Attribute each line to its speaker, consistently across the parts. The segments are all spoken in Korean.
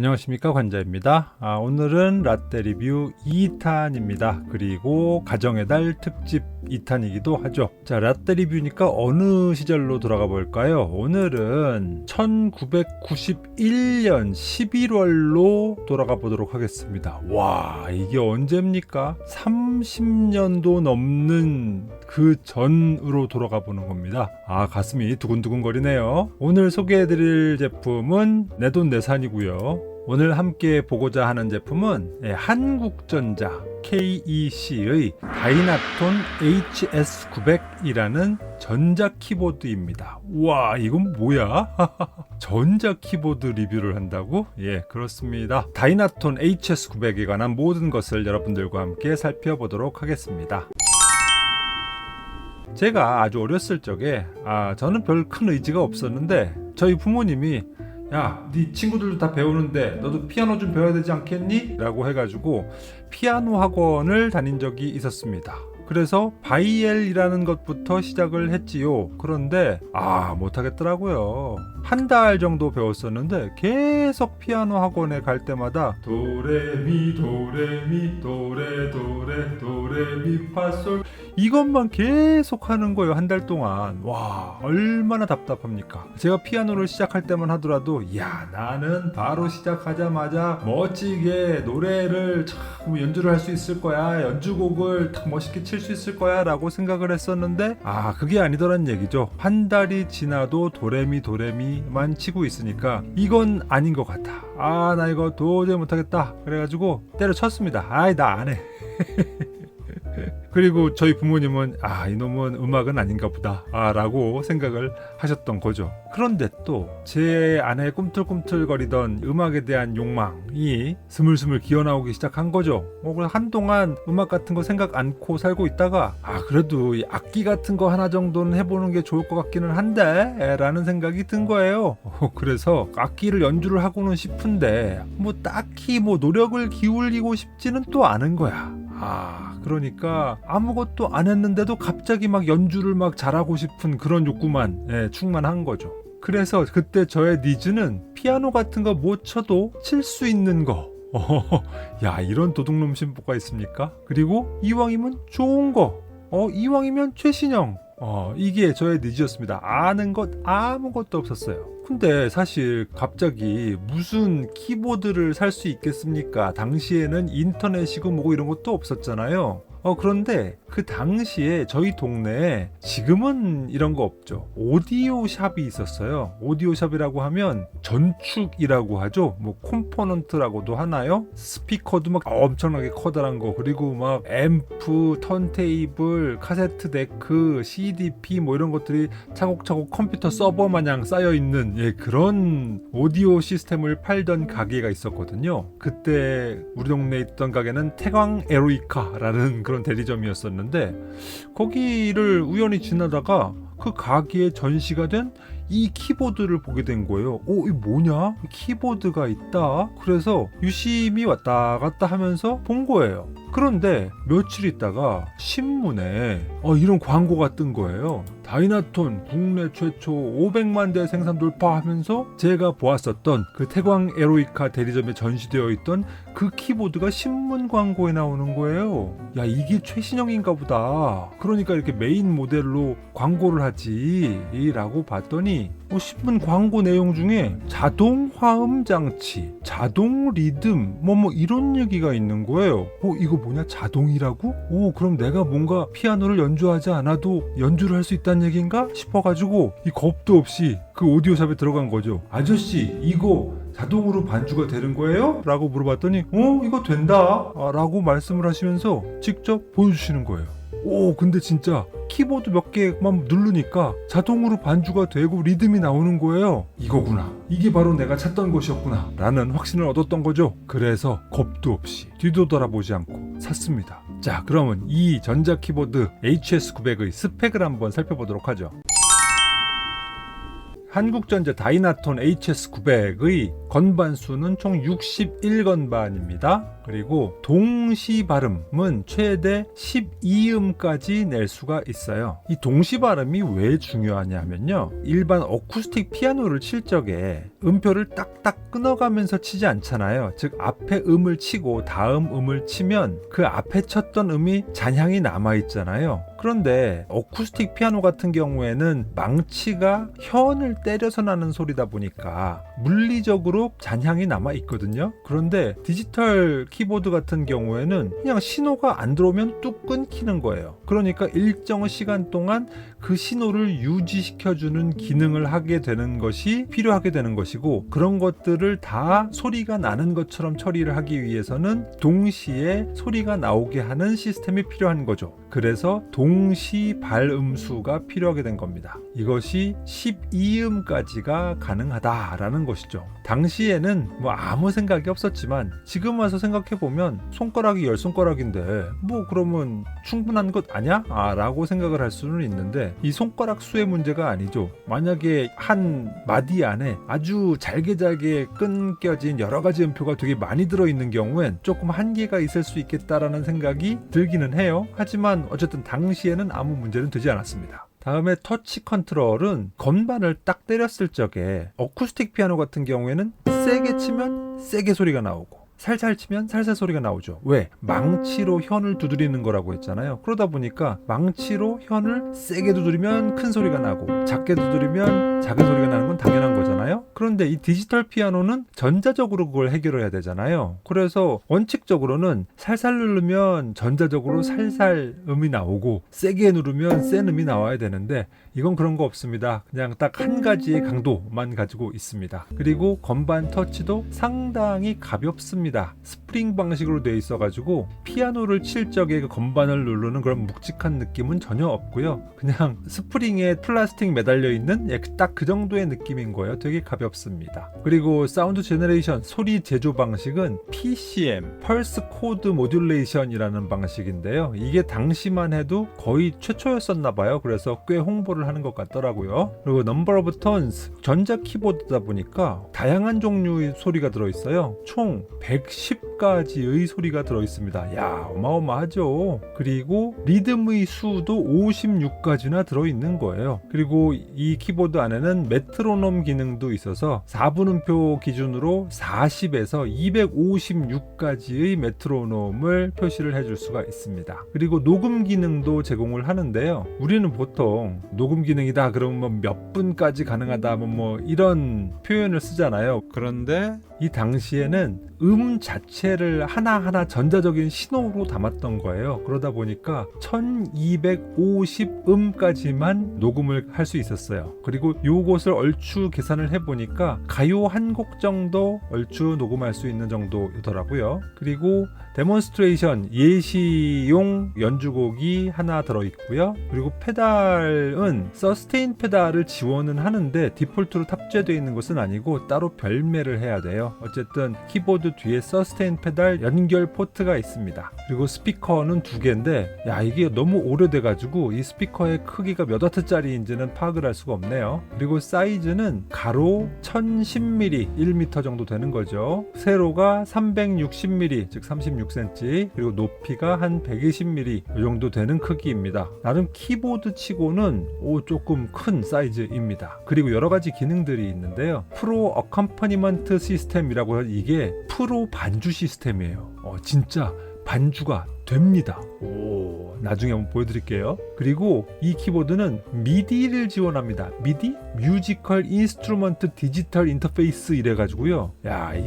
Speaker 1: 안녕하십니까, 관자입니다. 오늘은 라떼 리뷰 2탄입니다. 그리고 가정의 달 특집 2탄이기도 하죠. 자, 라떼 리뷰니까 어느 시절로 돌아가 볼까요? 오늘은 1991년 11월로 돌아가 보도록 하겠습니다. 와, 이게 언제입니까? 30년도 넘는 그 전으로 돌아가 보는 겁니다. 가슴이 두근두근거리네요. 오늘 소개해드릴 제품은 내돈내산이고요. 오늘 함께 보고자 하는 제품은 한국전자 KEC의 다이나톤 HS900이라는 전자 키보드입니다. 우와, 이건 뭐야? 전자 키보드 리뷰를 한다고? 예, 그렇습니다. 다이나톤 HS900에 관한 모든 것을 여러분들과 함께 살펴보도록 하겠습니다. 제가 아주 어렸을 적에 저는 별 큰 의지가 없었는데 저희 부모님이 야, 네 친구들도 다 배우는데 너도 피아노 좀 배워야 되지 않겠니? 라고 해가지고 피아노 학원을 다닌 적이 있었습니다. 그래서 바이엘이라는 것부터 시작을 했지요. 그런데 못하겠더라고요. 한 달 정도 배웠었는데 계속 피아노 학원에 갈 때마다 도레미 도레미 도레 도레 도레미 파솔 이것만 계속 하는 거예요. 한 달 동안. 와, 얼마나 답답합니까? 제가 피아노를 시작할 때만 하더라도 야, 나는 바로 시작하자마자 멋지게 노래를 참 연주를 할 수 있을 거야. 연주곡을 딱 멋있게 칠 수 있을 거야 라고 생각을 했었는데 그게 아니더란 얘기죠. 한 달이 지나도 도레미 도레미만 치고 있으니까 이건 아닌 것 같아. 나 이거 도저히 못하겠다. 그래가지고 때려쳤습니다. 나 안 해. 그리고 저희 부모님은 이놈은 음악은 아닌가 보다 라고 생각을 하셨던 거죠. 그런데 또 제 안에 꿈틀꿈틀거리던 음악에 대한 욕망이 스물스물 기어나오기 시작한 거죠. 그래서 한동안 음악 같은 거 생각 않고 살고 있다가 그래도 악기 같은 거 하나 정도는 해보는 게 좋을 것 같기는 한데 라는 생각이 든 거예요. 그래서 악기를 연주를 하고는 싶은데 딱히 노력을 기울이고 싶지는 또 않은 거야. 그러니까 아무것도 안 했는데도 갑자기 막 연주를 막 잘하고 싶은 그런 욕구만 충만한 거죠. 그래서 그때 저의 니즈는 피아노 같은 거 못 쳐도 칠 수 있는 거. 야, 이런 도둑놈 신보가 있습니까? 그리고 이왕이면 좋은 거. 이왕이면 최신형. 이게 저의 니즈였습니다. 아는 것 아무것도 없었어요. 근데 사실 갑자기 무슨 키보드를 살 수 있겠습니까? 당시에는 인터넷이고 뭐고 이런 것도 없었잖아요. 그런데 그 당시에 저희 동네에 지금은 이런 거 없죠. 오디오 샵이 있었어요. 오디오 샵이라고 하면 전축이라고 하죠. 콤포넌트라고도 하나요? 스피커도 막 엄청나게 커다란 거, 그리고 막 앰프, 턴테이블, 카세트 데크, CDP 이런 것들이 차곡차곡 컴퓨터 서버 마냥 쌓여 있는 그런 오디오 시스템을 팔던 가게가 있었거든요. 그때 우리 동네에 있던 가게는 태광 에로이카라는 그런 대리점이었었는데 거기를 우연히 지나다가 그 가게에 전시가 된 이 키보드를 보게 된 거예요. 이게 뭐냐? 키보드가 있다. 그래서 유심히 왔다 갔다 하면서 본 거예요. 그런데 며칠 있다가 신문에 이런 광고가 뜬 거예요. 다이나톤 국내 최초 500만 대 생산 돌파하면서 제가 보았었던 그 태광 에로이카 대리점에 전시되어 있던 그 키보드가 신문 광고에 나오는 거예요. 야, 이게 최신형인가 보다. 그러니까 이렇게 메인 모델로 광고를 하지 라고 봤더니 신문 광고 내용 중에 자동 화음 장치, 자동 리듬 이런 얘기가 있는 거예요. 이거 뭐냐? 자동이라고? 그럼 내가 뭔가 피아노를 연주하지 않아도 연주를 할 수 있다는 얘기인가? 싶어가지고 이 겁도 없이 그 오디오샵에 들어간 거죠. 아저씨, 이거 자동으로 반주가 되는 거예요? 라고 물어봤더니 이거 된다 라고 말씀을 하시면서 직접 보여주시는 거예요. 근데 진짜 키보드 몇 개만 누르니까 자동으로 반주가 되고 리듬이 나오는 거예요. 이거구나. 이게 바로 내가 찾던 것이었구나 라는 확신을 얻었던 거죠. 그래서 겁도 없이 뒤도 돌아보지 않고 샀습니다. 자, 그러면 이 전자 키보드 HS900의 스펙을 한번 살펴보도록 하죠. 한국전자 다이나톤 HS900의 건반 수는 총 61건반입니다. 그리고 동시 발음은 최대 12음까지 낼 수가 있어요. 이 동시 발음이 왜 중요하냐면요, 일반 어쿠스틱 피아노를 칠 적에 음표를 딱딱 끊어가면서 치지 않잖아요. 즉 앞에 음을 치고 다음 음을 치면 그 앞에 쳤던 음이 잔향이 남아있잖아요. 그런데 어쿠스틱 피아노 같은 경우에는 망치가 현을 때려서 나는 소리다 보니까 물리적으로 잔향이 남아있거든요. 그런데 디지털 키보드 같은 경우에는 그냥 신호가 안 들어오면 뚝 끊기는 거예요. 그러니까 일정 시간 동안 그 신호를 유지시켜주는 기능을 하게 되는 것이 필요하게 되는 것이고, 그런 것들을 다 소리가 나는 것처럼 처리를 하기 위해서는 동시에 소리가 나오게 하는 시스템이 필요한 거죠. 그래서 동시 발음수가 필요하게 된 겁니다. 이것이 12음까지가 가능하다라는 것이죠. 당시에는 뭐 아무 생각이 없었지만 지금 와서 생각해보면 손가락이 10손가락인데 뭐 그러면 충분한 것 아냐? 라고 생각을 할 수는 있는데, 이 손가락 수의 문제가 아니죠. 만약에 한 마디 안에 아주 잘게 끊겨진 여러 가지 음표가 되게 많이 들어있는 경우엔 조금 한계가 있을 수 있겠다라는 생각이 들기는 해요. 하지만 어쨌든 당시에는 아무 문제는 되지 않았습니다. 다음에 터치 컨트롤은 건반을 딱 때렸을 적에 어쿠스틱 피아노 같은 경우에는 세게 치면 세게 소리가 나오고 살살 치면 살살 소리가 나오죠. 왜? 망치로 현을 두드리는 거라고 했잖아요. 그러다 보니까 망치로 현을 세게 두드리면 큰 소리가 나고 작게 두드리면 작은 소리가 나는 건 당연한 거잖아요. 그런데 이 디지털 피아노는 전자적으로 그걸 해결해야 되잖아요. 그래서 원칙적으로는 살살 누르면 전자적으로 살살 음이 나오고 세게 누르면 센 음이 나와야 되는데, 이건 그런 거 없습니다. 그냥 딱 한 가지의 강도만 가지고 있습니다. 그리고 건반 터치도 상당히 가볍습니다. 스프링 방식으로 되어 있어가지고 피아노를 칠 적에 그 건반을 누르는 그런 묵직한 느낌은 전혀 없고요. 그냥 스프링에 플라스틱 매달려 있는 딱 그 정도의 느낌인 거예요. 되게 가볍습니다. 그리고 사운드 제너레이션, 소리 제조 방식은 PCM, 펄스 코드 모듈레이션이라는 방식인데요. 이게 당시만 해도 거의 최초였었나 봐요. 그래서 꽤 홍보를 하는 것 같더라고요. 그리고 넘버 오브 톤스, 전자 키보드다 보니까 다양한 종류의 소리가 들어있어요. 총 110가지의 소리가 들어있습니다. 야, 어마어마하죠. 그리고 리듬의 수도 56가지나 들어있는 거예요. 그리고 이 키보드 안에는 메트로놈 기능도 있어서 4분음표 기준으로 40에서 256가지의 메트로놈을 표시를 해줄 수가 있습니다. 그리고 녹음 기능도 제공을 하는데요. 우리는 보통 녹음 기능이다 그러면 뭐 몇 분까지 가능하다 뭐 이런 표현을 쓰잖아요. 그런데 이 당시에는 음 자체를 하나하나 전자적인 신호로 담았던 거예요. 그러다 보니까 1250음까지만 녹음을 할 수 있었어요. 그리고 요것을 얼추 계산을 해보니까 가요 한 곡 정도 얼추 녹음할 수 있는 정도더라고요. 그리고 데몬스트레이션 예시용 연주곡이 하나 들어있고요. 그리고 페달은 서스테인 페달을 지원은 하는데 디폴트로 탑재되어 있는 것은 아니고 따로 별매를 해야 돼요. 어쨌든 키보드 뒤에 서스테인 페달 연결 포트가 있습니다. 그리고 스피커는 2개인데 이게 너무 오래돼가지고 이 스피커의 크기가 몇 와트짜리인지는 파악을 할 수가 없네요. 그리고 사이즈는 가로 1010mm 1m 정도 되는 거죠. 세로가 360mm 즉 36cm, 그리고 높이가 한 120mm 이 정도 되는 크기입니다. 나름 키보드 치고는 조금 큰 사이즈입니다. 그리고 여러 가지 기능들이 있는데요. 프로 어컴퍼니먼트 시스템이라고 해서 이게 프로 반주 시스템이에요. 진짜 반주가 됩니다. 나중에 한번 보여드릴게요. 그리고 이 키보드는 미디를 지원합니다. 미디? 뮤지컬 인스트루먼트 디지털 인터페이스 이래가지고요.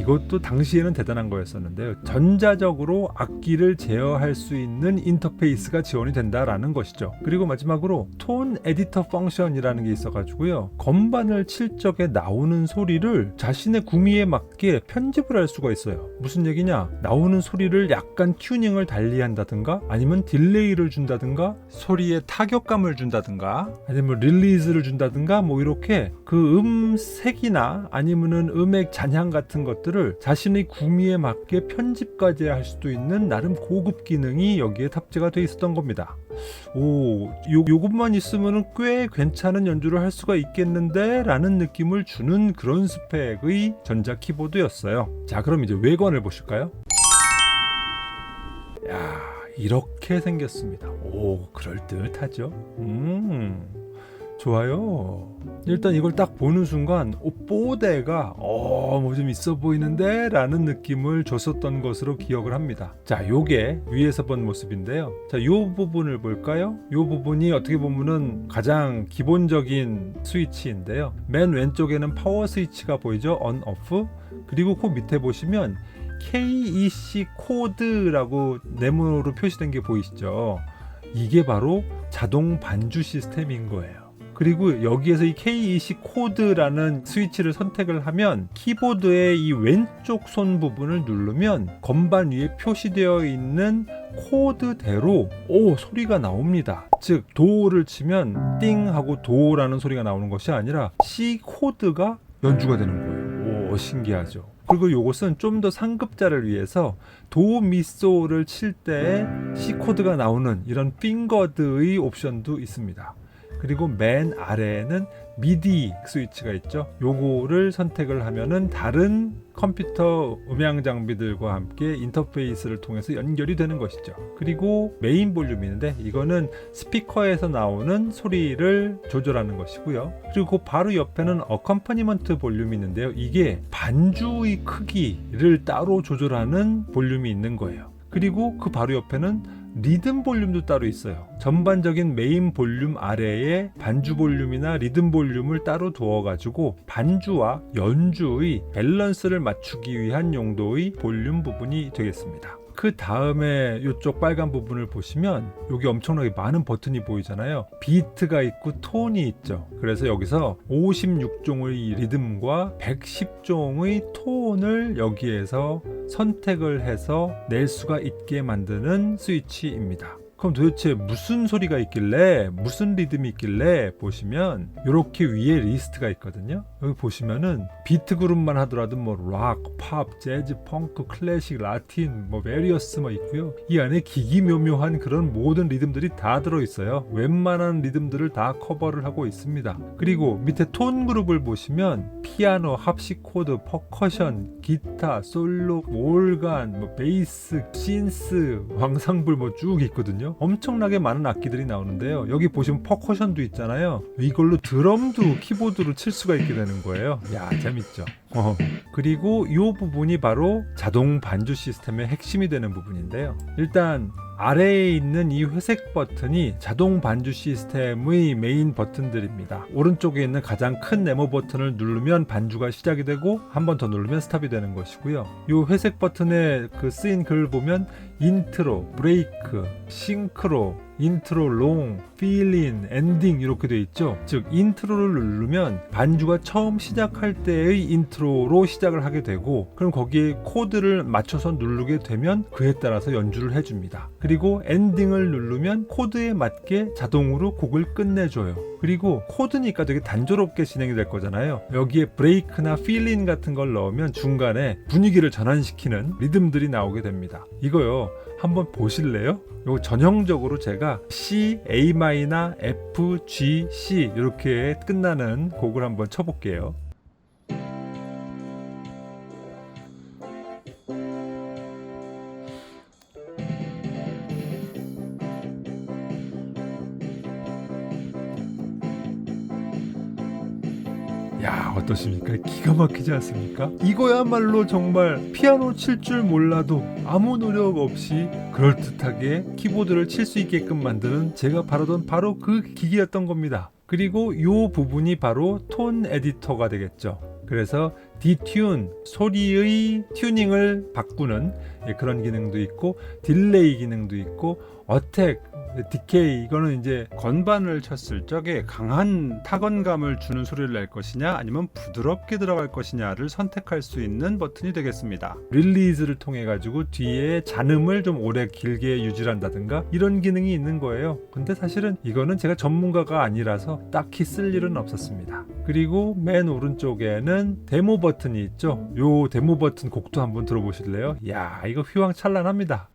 Speaker 1: 이것도 당시에는 대단한 거였었는데요. 전자적으로 악기를 제어할 수 있는 인터페이스가 지원이 된다라는 것이죠. 그리고 마지막으로 톤 에디터 펑션이라는 게 있어가지고요. 건반을 칠 적에 나오는 소리를 자신의 구미에 맞게 편집을 할 수가 있어요. 무슨 얘기냐? 나오는 소리를 약간 튜닝 튜닝을 달리한다든가 아니면 딜레이를 준다든가 소리에 타격감을 준다든가 아니면 릴리즈를 준다든가 뭐 이렇게 그 음색이나 아니면은 음의 잔향 같은 것들을 자신의 구미에 맞게 편집까지 할 수도 있는 나름 고급 기능이 여기에 탑재가 돼 있었던 겁니다. 요것만 있으면은 꽤 괜찮은 연주를 할 수가 있겠는데 라는 느낌을 주는 그런 스펙의 전자 키보드였어요. 자, 그럼 이제 외관을 보실까요? 야, 이렇게 생겼습니다. 그럴듯하죠? 좋아요. 일단 이걸 딱 보는 순간 뽀대가 뭐 좀 있어 보이는데 라는 느낌을 줬었던 것으로 기억을 합니다. 자, 요게 위에서 본 모습인데요. 자, 요 부분을 볼까요? 요 부분이 어떻게 보면은 가장 기본적인 스위치인데요. 맨 왼쪽에는 파워 스위치가 보이죠? on, off. 그리고 그 밑에 보시면 KEC 코드라고 네모로 표시된 게 보이시죠? 이게 바로 자동 반주 시스템인 거예요. 그리고 여기에서 이 KEC 코드라는 스위치를 선택을 하면 키보드의 이 왼쪽 손 부분을 누르면 건반 위에 표시되어 있는 코드대로 소리가 나옵니다. 즉 도를 치면 띵 하고 도라는 소리가 나오는 것이 아니라 C 코드가 연주가 되는 거예요. 신기하죠. 그리고 요것은 좀 더 상급자를 위해서 도, 미, 소를 칠 때 C 코드가 나오는 이런 핑거드의 옵션도 있습니다. 그리고 맨 아래에는 미디 스위치가 있죠. 요거를 선택을 하면은 다른 컴퓨터 음향 장비들과 함께 인터페이스를 통해서 연결이 되는 것이죠. 그리고 메인 볼륨이 있는데 이거는 스피커에서 나오는 소리를 조절하는 것이고요. 그리고 바로 옆에는 어컴퍼니먼트 볼륨이 있는데요. 이게 반주의 크기를 따로 조절하는 볼륨이 있는 거예요. 그리고 그 바로 옆에는 리듬 볼륨도 따로 있어요. 전반적인 메인 볼륨 아래에 반주 볼륨이나 리듬 볼륨을 따로 두어가지고 반주와 연주의 밸런스를 맞추기 위한 용도의 볼륨 부분이 되겠습니다. 그 다음에 이쪽 빨간 부분을 보시면 여기 엄청나게 많은 버튼이 보이잖아요. 비트가 있고 톤이 있죠. 그래서 여기서 56종의 리듬과 110종의 톤을 여기에서 선택을 해서 낼 수가 있게 만드는 스위치입니다. 그럼 도대체 무슨 소리가 있길래 무슨 리듬이 있길래 보시면 이렇게 위에 리스트가 있거든요. 여기 보시면은 비트 그룹만 하더라도 뭐 락, 팝, 재즈, 펑크, 클래식, 라틴, 뭐 베리어스 뭐 있고요. 이 안에 기기묘묘한 그런 모든 리듬들이 다 들어있어요. 웬만한 리듬들을 다 커버를 하고 있습니다. 그리고 밑에 톤 그룹을 보시면 피아노, 합식 코드, 퍼커션, 기타, 솔로, 올간, 뭐 베이스, 신스, 황상불 뭐 쭉 있거든요. 엄청나게 많은 악기들이 나오는데요. 여기 보시면 퍼커션도 있잖아요. 이걸로 드럼도 키보드로 칠 수가 있게 되는 거예요. 야, 재밌죠. 그리고 이 부분이 바로 자동 반주 시스템의 핵심이 되는 부분인데요. 일단 아래에 있는 이 회색 버튼이 자동 반주 시스템의 메인 버튼들입니다. 오른쪽에 있는 가장 큰 네모 버튼을 누르면 반주가 시작이 되고 한 번 더 누르면 스탑이 되는 것이고요. 이 회색 버튼에 그 쓰인 글을 보면 인트로, 브레이크, 싱크로, 인트로, 롱, 필인, 엔딩 이렇게 되어 있죠. 즉 인트로를 누르면 반주가 처음 시작할 때의 인트로로 시작을 하게 되고 그럼 거기에 코드를 맞춰서 누르게 되면 그에 따라서 연주를 해줍니다. 그리고 엔딩을 누르면 코드에 맞게 자동으로 곡을 끝내줘요. 그리고 코드니까 되게 단조롭게 진행이 될 거잖아요. 여기에 브레이크나 필인 같은 걸 넣으면 중간에 분위기를 전환시키는 리듬들이 나오게 됩니다. 이거요 한번 보실래요? 이거 전형적으로 제가 C, A 마이너, F, G, C 이렇게 끝나는 곡을 한번 쳐볼게요. 야, 어떠십니까? 기가 막히지 않습니까? 이거야말로 정말 피아노 칠 줄 몰라도 아무 노력 없이 그럴듯하게 키보드를 칠 수 있게끔 만드는 제가 바라던 바로 그 기기였던 겁니다. 그리고 이 부분이 바로 톤 에디터가 되겠죠. 그래서 디튠, 소리의 튜닝을 바꾸는 그런 기능도 있고, 딜레이 기능도 있고, 어택, 디케이, 이거는 이제 건반을 쳤을 적에 강한 타건감을 주는 소리를 낼 것이냐 아니면 부드럽게 들어갈 것이냐를 선택할 수 있는 버튼이 되겠습니다. 릴리즈를 통해 가지고 뒤에 잔음을 좀 오래 길게 유지를 한다든가 이런 기능이 있는 거예요. 근데 사실은 이거는 제가 전문가가 아니라서 딱히 쓸 일은 없었습니다. 그리고 맨 오른쪽에는 데모 버튼이 있죠. 요 데모 버튼 곡도 한번 들어보실래요? 야, 이거 휘황찬란합니다.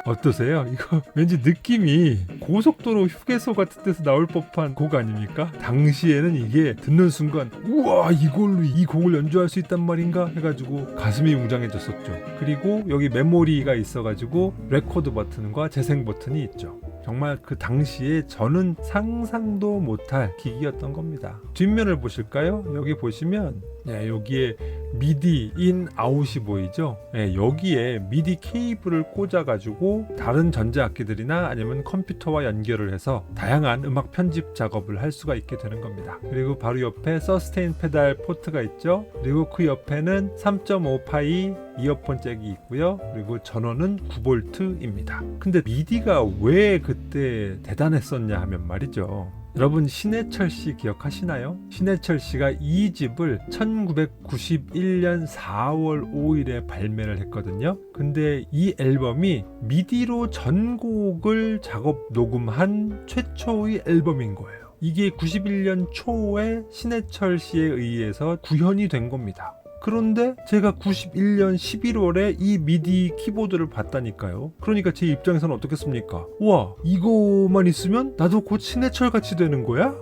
Speaker 1: 어떠세요? 이거 왠지 느낌이 고속도로 휴게소 같은 데서 나올 법한 곡 아닙니까? 당시에는 이게 듣는 순간 우와, 이걸로 이 곡을 연주할 수 있단 말인가 해가지고 가슴이 웅장해졌었죠. 그리고 여기 메모리가 있어가지고 레코드 버튼과 재생 버튼이 있죠. 정말 그 당시에 저는 상상도 못할 기기였던 겁니다. 뒷면을 보실까요? 여기 보시면 여기에 미디 인 아웃이 보이죠? 여기에 미디 케이블을 꽂아가지고 다른 전자악기들이나 아니면 컴퓨터와 연결을 해서 다양한 음악 편집 작업을 할 수가 있게 되는 겁니다. 그리고 바로 옆에 서스테인 페달 포트가 있죠? 그리고 그 옆에는 3.5파이 이어폰 잭이 있고요. 그리고 전원은 9V입니다. 근데 미디가 왜 그때 대단했었냐 하면 말이죠. 여러분, 신해철 씨 기억하시나요? 신해철 씨가 2집을 1991년 4월 5일에 발매를 했거든요. 근데 이 앨범이 미디로 전곡을 작업 녹음한 최초의 앨범인 거예요. 이게 91년 초에 신해철 씨에 의해서 구현이 된 겁니다. 그런데 제가 91년 11월에 이 미디 키보드를 봤다니까요. 그러니까 제 입장에서는 어떻겠습니까? 와, 이거만 있으면 나도 곧 신해철 같이 되는 거야?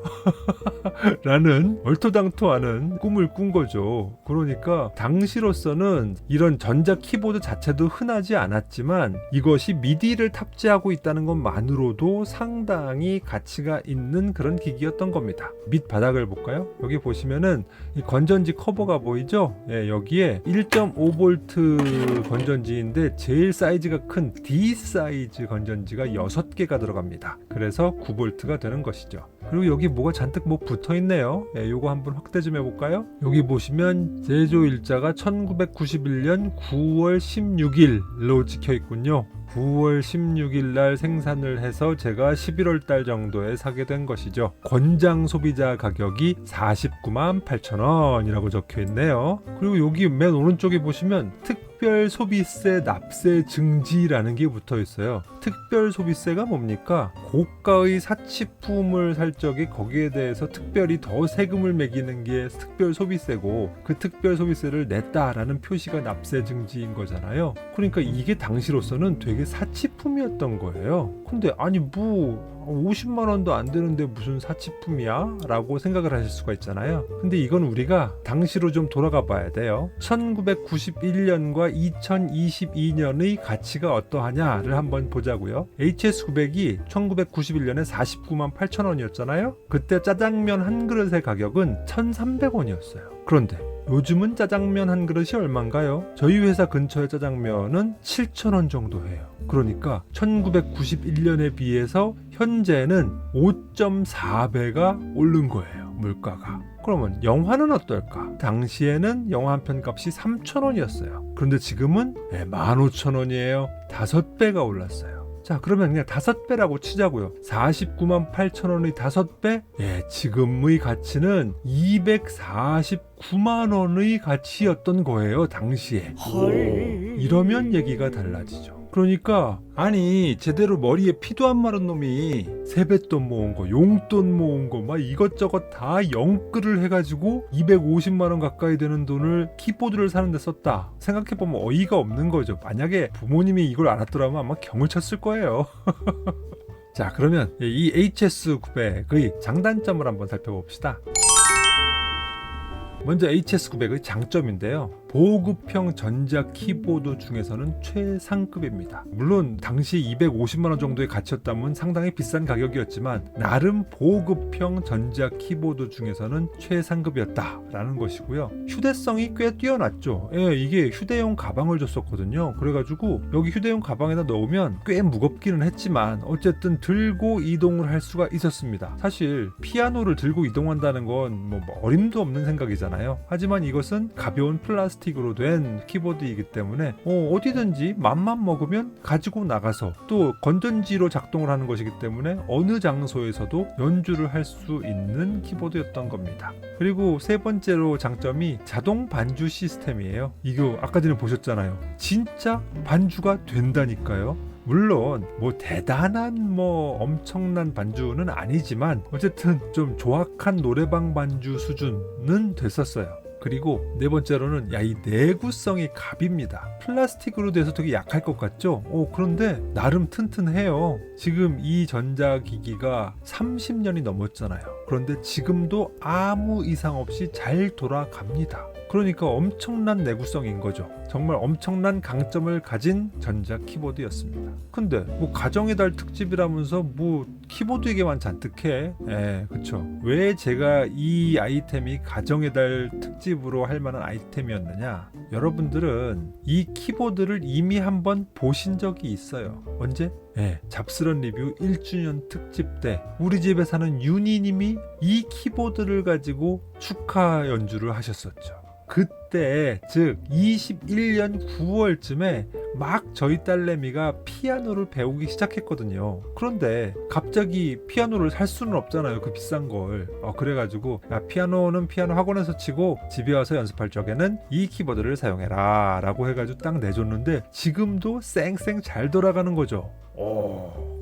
Speaker 1: 라는 얼토당토하는 꿈을 꾼 거죠. 그러니까 당시로서는 이런 전자 키보드 자체도 흔하지 않았지만 이것이 미디를 탑재하고 있다는 것만으로도 상당히 가치가 있는 그런 기기였던 겁니다. 밑바닥을 볼까요? 여기 보시면은 이 건전지 커버가 보이죠? 여기에 1.5V 건전지인데 제일 사이즈가 큰 D 사이즈 건전지가 6개가 들어갑니다. 그래서 9V가 되는 것이죠. 그리고 여기 뭐가 잔뜩 붙어 있네요. 요거 한번 확대 좀 해볼까요? 여기 보시면 제조 일자가 1991년 9월 16일로 찍혀 있군요. 9월 16일 날 생산을 해서 제가 11월 달 정도에 사게 된 것이죠. 권장 소비자 가격이 49만 8천 원이라고 적혀 있네요. 그리고 여기 맨 오른쪽에 보시면 특별 소비세 납세 증지라는 게 붙어 있어요. 특별 소비세가 뭡니까? 고가의 사치품을 살 적에 거기에 대해서 특별히 더 세금을 매기는 게 특별 소비세고, 그 특별 소비세를 냈다라는 표시가 납세 증지인 거잖아요. 그러니까 이게 당시로서는 되게 사치품이었던 거예요. 근데 아니 50만 원도 안 되는데 무슨 사치품이야? 라고 생각을 하실 수가 있잖아요. 근데 이건 우리가 당시로 좀 돌아가 봐야 돼요. 1991년과 2022년의 가치가 어떠하냐를 한번 보자고요. HS900이 1991년에 49만 8천 원이었잖아요. 그때 짜장면 한 그릇의 가격은 1,300원이었어요. 그런데 요즘은 짜장면 한 그릇이 얼마인가요? 저희 회사 근처의 짜장면은 7,000원 정도 해요. 그러니까 1991년에 비해서 현재는 5.4배가 오른 거예요, 물가가. 그러면 영화는 어떨까? 당시에는 영화 한 편 값이 3,000원이었어요. 그런데 지금은 15,000원이에요. 5배가 올랐어요. 자, 그러면 그냥 5배라고 치자고요. 49만 8천 원의 5배? 지금의 가치는 249만 원의 가치였던 거예요, 당시에. 이러면 얘기가 달라지죠. 그러니까 아니 제대로 머리에 피도 안 마른 놈이 세뱃돈 모은 거, 용돈 모은 거 막 이것저것 다 영끌을 해가지고 250만 원 가까이 되는 돈을 키보드를 사는데 썼다. 생각해보면 어이가 없는 거죠. 만약에 부모님이 이걸 알았더라면 아마 경을 쳤을 거예요. 자, 그러면 이 HS900의 장단점을 한번 살펴봅시다. 먼저 HS900의 장점인데요. 보급형 전자 키보드 중에서는 최상급입니다. 물론 당시 250만 원 정도의 가치였다면 상당히 비싼 가격이었지만 나름 보급형 전자 키보드 중에서는 최상급이었다라는 것이고요. 휴대성이 꽤 뛰어났죠. 예, 이게 휴대용 가방을 줬었거든요. 그래가지고 여기 휴대용 가방에다 넣으면 꽤 무겁기는 했지만 어쨌든 들고 이동을 할 수가 있었습니다. 사실 피아노를 들고 이동한다는 건 뭐 어림도 없는 생각이잖아요. 하지만 이것은 가벼운 플라스틱으로 된 키보드이기 때문에 어디든지 맘만 먹으면 가지고 나가서 또 건전지로 작동을 하는 것이기 때문에 어느 장소에서도 연주를 할 수 있는 키보드였던 겁니다. 그리고 세 번째로 장점이 자동 반주 시스템이에요. 이거 아까 전에 보셨잖아요. 진짜 반주가 된다니까요. 물론 뭐 대단한 엄청난 반주는 아니지만 어쨌든 좀 조악한 노래방 반주 수준은 됐었어요. 그리고 네 번째로는 이 내구성이 갑입니다. 플라스틱으로 돼서 되게 약할 것 같죠? 그런데 나름 튼튼해요. 지금 이 전자기기가 30년이 넘었잖아요. 그런데 지금도 아무 이상 없이 잘 돌아갑니다. 그러니까 엄청난 내구성인 거죠. 정말 엄청난 강점을 가진 전자 키보드였습니다. 근데 가정의 달 특집이라면서 키보드 얘기만 잔뜩 해. 그쵸. 왜 제가 이 아이템이 가정의 달 특집으로 할 만한 아이템이었느냐? 여러분들은 이 키보드를 이미 한번 보신 적이 있어요. 언제? 잡스런 리뷰 1주년 특집 때 우리 집에 사는 윤희님이 이 키보드를 가지고 축하 연주를 하셨었죠. 그때 즉 21년 9월쯤에 막 저희 딸내미가 피아노를 배우기 시작했거든요. 그런데 갑자기 피아노를 살 수는 없잖아요. 그 비싼 걸. 그래가지고 피아노는 피아노 학원에서 치고 집에 와서 연습할 적에는 이 키보드를 사용해라 라고 해가지고 딱 내줬는데 지금도 쌩쌩 잘 돌아가는 거죠.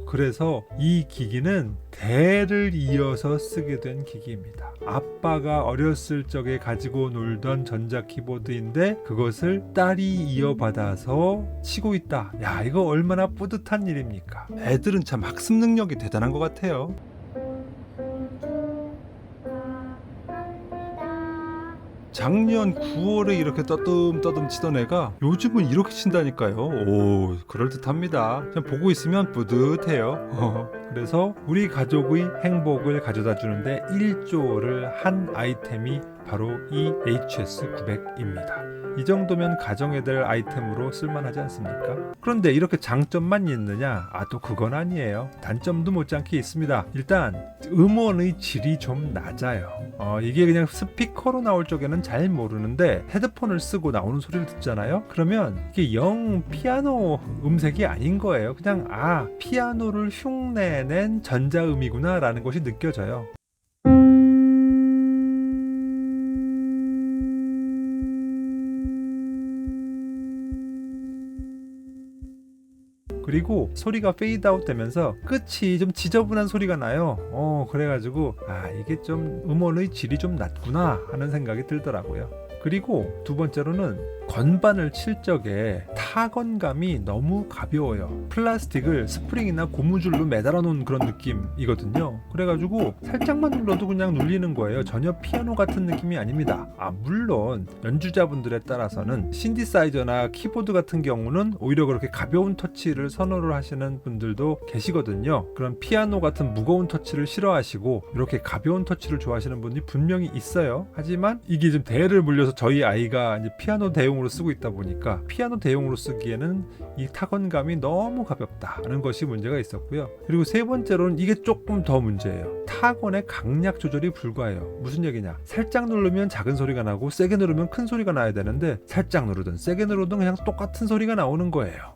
Speaker 1: 그래서 이 기기는 대를 이어서 쓰게 된 기기입니다. 아빠가 어렸을 적에 가지고 놀던 전자 키보드인데 그것을 딸이 이어받아서 치고 있다. 야, 이거 얼마나 뿌듯한 일입니까? 애들은 참 학습 능력이 대단한 것 같아요. 작년 9월에 이렇게 떠듬떠듬 치던 애가 요즘은 이렇게 친다니까요. 오, 그럴듯합니다. 그냥 보고 있으면 뿌듯해요. 그래서 우리 가족의 행복을 가져다 주는데 일조를 한 아이템이 바로 이 HS900입니다. 이 정도면 가정에 될 아이템으로 쓸만하지 않습니까? 그런데 이렇게 장점만 있느냐? 또 그건 아니에요. 단점도 못지않게 있습니다. 일단 음원의 질이 좀 낮아요. 이게 그냥 스피커로 나올 적에는 잘 모르는데 헤드폰을 쓰고 나오는 소리를 듣잖아요. 그러면 이게 영 피아노 음색이 아닌 거예요. 그냥 피아노를 흉내낸 전자음이구나 라는 것이 느껴져요. 그리고 소리가 페이드아웃 되면서 끝이 좀 지저분한 소리가 나요. 그래가지고 이게 좀 음원의 질이 좀 낮구나 하는 생각이 들더라고요. 그리고 두 번째로는 건반을 칠 적에 타건감이 너무 가벼워요. 플라스틱을 스프링이나 고무줄로 매달아 놓은 그런 느낌이거든요. 그래가지고 살짝만 눌러도 그냥 눌리는 거예요. 전혀 피아노 같은 느낌이 아닙니다. 물론 연주자분들에 따라서는 신디사이저나 키보드 같은 경우는 오히려 그렇게 가벼운 터치를 선호를 하시는 분들도 계시거든요. 그런 피아노 같은 무거운 터치를 싫어하시고 이렇게 가벼운 터치를 좋아하시는 분이 분명히 있어요. 하지만 이게 좀 대를 물려서 저희 아이가 이제 피아노 대용으로 쓰고 있다 보니까 피아노 대용으로 쓰기에는 이 타건감이 너무 가볍다는 것이 문제가 있었고요. 그리고 세 번째로는 이게 조금 더 문제예요. 타건의 강약 조절이 불가해요. 무슨 얘기냐? 살짝 누르면 작은 소리가 나고 세게 누르면 큰 소리가 나야 되는데 살짝 누르든 세게 누르든 그냥 똑같은 소리가 나오는 거예요.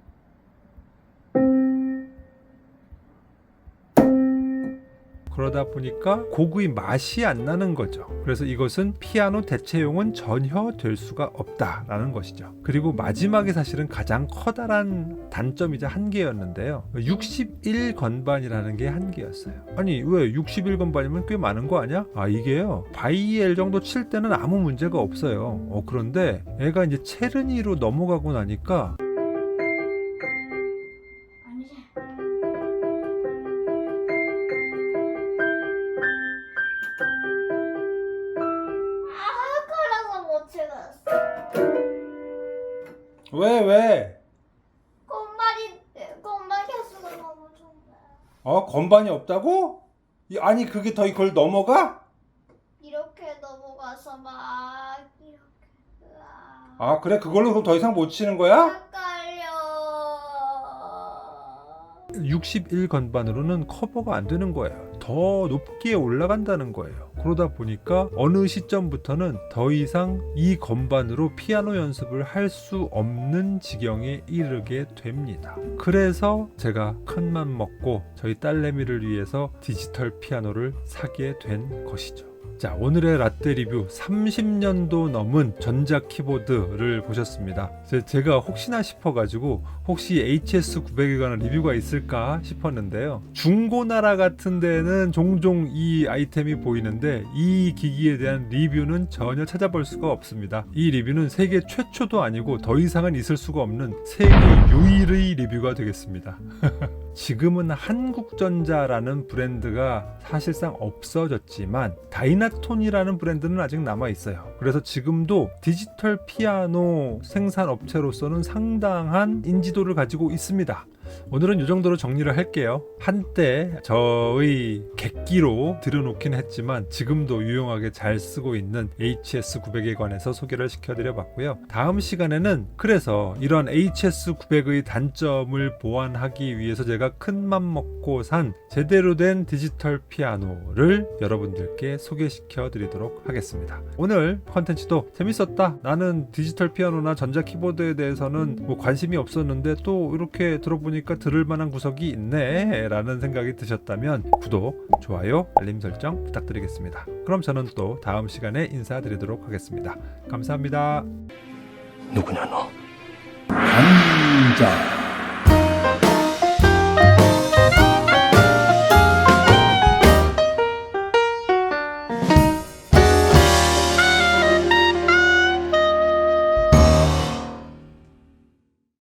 Speaker 1: 그러다 보니까 곡의 맛이 안 나는 거죠. 그래서 이것은 피아노 대체용은 전혀 될 수가 없다라는 것이죠. 그리고 마지막에 사실은 가장 커다란 단점이자 한계였는데요. 61건반이라는 게 한계였어요. 아니 왜 61건반이면 꽤 많은 거 아니야? 이게요. 바이엘 정도 칠 때는 아무 문제가 없어요. 그런데 애가 이제 체르니로 넘어가고 나니까
Speaker 2: 그래서 못 찍었어.
Speaker 1: 왜?
Speaker 2: 건반 개수가 너무 좋네.
Speaker 1: 건반이 없다고? 아니 그게 더 이걸 넘어가?
Speaker 2: 이렇게 넘어가서 막 이렇게.
Speaker 1: 그래 그걸로 그럼 더 이상 못 치는 거야?
Speaker 2: 헷갈려.
Speaker 1: 61건반으로는 커버가 안 되는 거예요. 더 높게 올라간다는 거예요. 그러다 보니까 어느 시점부터는 더 이상 이 건반으로 피아노 연습을 할 수 없는 지경에 이르게 됩니다. 그래서 제가 큰맘 먹고 저희 딸내미를 위해서 디지털 피아노를 사게 된 것이죠. 자, 오늘의 라떼 리뷰 30년도 넘은 전자 키보드를 보셨습니다. 제가 혹시나 싶어가지고 혹시 HS900에 관한 리뷰가 있을까 싶었는데요. 중고나라 같은 데는 종종 이 아이템이 보이는데 이 기기에 대한 리뷰는 전혀 찾아볼 수가 없습니다. 이 리뷰는 세계 최초도 아니고 더 이상은 있을 수가 없는 세계 유일의 리뷰가 되겠습니다. 지금은 한국전자라는 브랜드가 사실상 없어졌지만 다이나톤이라는 브랜드는 아직 남아 있어요. 그래서 지금도 디지털 피아노 생산 업체로서는 상당한 인지도를 가지고 있습니다. 오늘은 이 정도로 정리를 할게요. 한때 저의 객기로 들여놓긴 했지만 지금도 유용하게 잘 쓰고 있는 HS900에 관해서 소개를 시켜드려 봤고요. 다음 시간에는 그래서 이런 HS900의 단점을 보완하기 위해서 제가 큰맘 먹고 산 제대로 된 디지털 피아노를 여러분들께 소개시켜 드리도록 하겠습니다. 오늘 컨텐츠도 재밌었다. 나는 디지털 피아노나 전자 키보드에 대해서는 뭐 관심이 없었는데 또 이렇게 들어보니까 들을 만한 구석이 있네 라는 생각이 드셨다면 구독, 좋아요, 알림 설정 부탁드리겠습니다. 그럼 저는 또 다음 시간에 인사드리도록 하겠습니다. 감사합니다.
Speaker 3: 누구냐 너?
Speaker 4: 남자